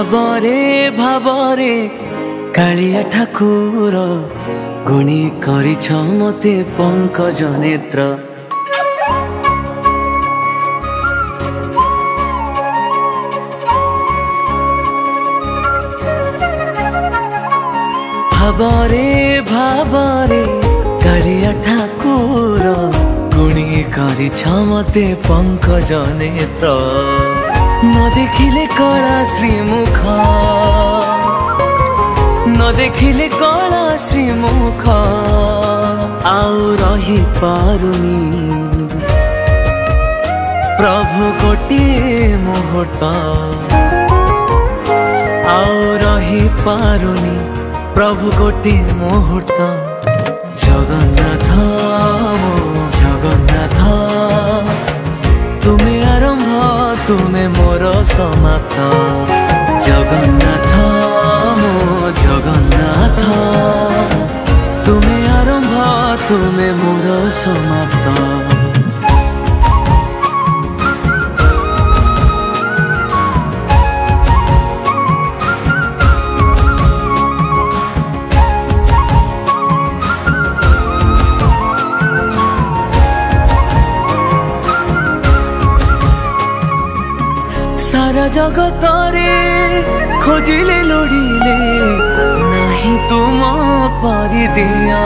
भावरे कालिया ठाकुर गुणी करिछ मते पंकज नेत्र। भावरे कालिया ठाकुर गुणी करिछ मते पंकज नेत्र। न देखिले कला श्रीमुख न देखिले कला श्रीमुख आउ रही पारुनी प्रभु गोटिए मुहूर्त आउ रही पारुनी प्रभु गोटिए मुहूर्त। जगन्नाथ मो जगन्नाथ तुमे आरंभ तुमे मोर समाप्त। जगन्नाथ मो जगन्नाथ तुमे आरंभ तुमे मोर समाप्त। सारा जगत रे खोजिले लोड़िले नहीं तुम पारी दिया।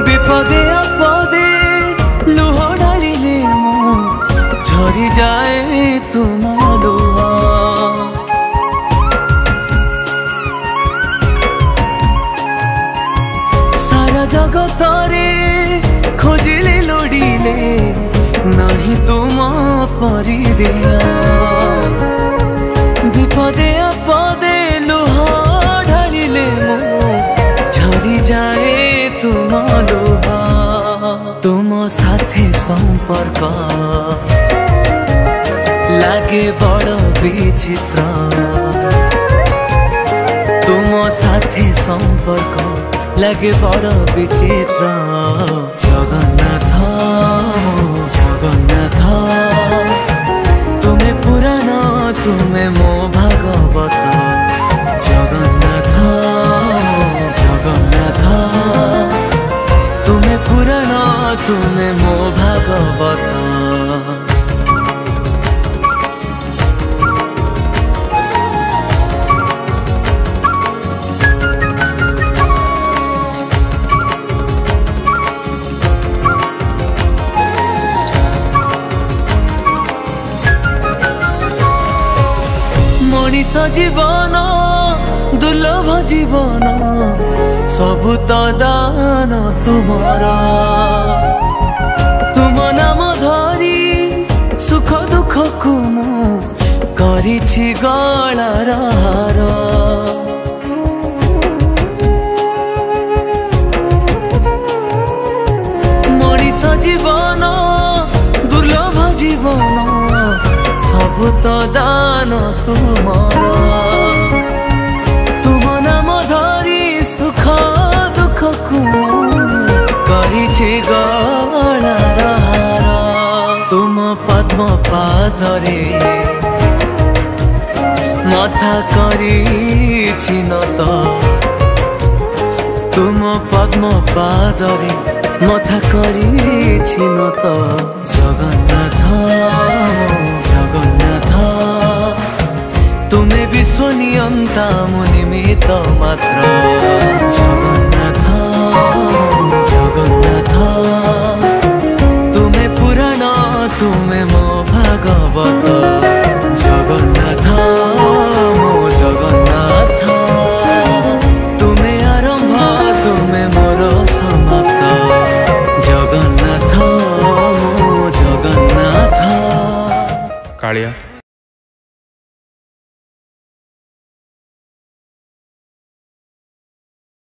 विपदे आपदे लुह ढालिले मो झरी जाए तुम लुह। सारा जगत रे खोजिले लोड़िले नहीं तुम परी दिया। विपदे आपदे लुह ढालिले मो झरी जाए तुम लुह। तुम साथे संपर्क लागे बड़ विचित्र। तुम साथे संपर्क लागे बड़ विचित्र। जगन्नाथ जगन्नाथ तुमे पुराण तुमे मो भागवत। जगन्नाथ जगन्नाथ तुमे पुराण तुमे मो भागवत। मनीष जीवन दुर्लभ जीवन सबु तो दान तुमर। तुम नाम धरी सुख दुख को मु करिछि गलार हार। मनीष जीवन दुर्लभ जीवन सबु तो दान तुमर। तुम नाम धरी सुख दुख को करिछि गलार हार। तुम पद्म पादरे मथा करिछि नत। तुम पद्म पादरे मथा करिछि नत। जगन्नाथ जगन्नाथ तुमे विश्व नियंता मु निमित्त मात्र। जगन्नाथ जगन्नाथ तुमे पुराण तुमे मो भागवत। जगन्नाथ मो जगन्नाथ तुमे आरंभ तुमे मोर समाप्त। जगन्नाथ मो जगन्नाथ। कालिया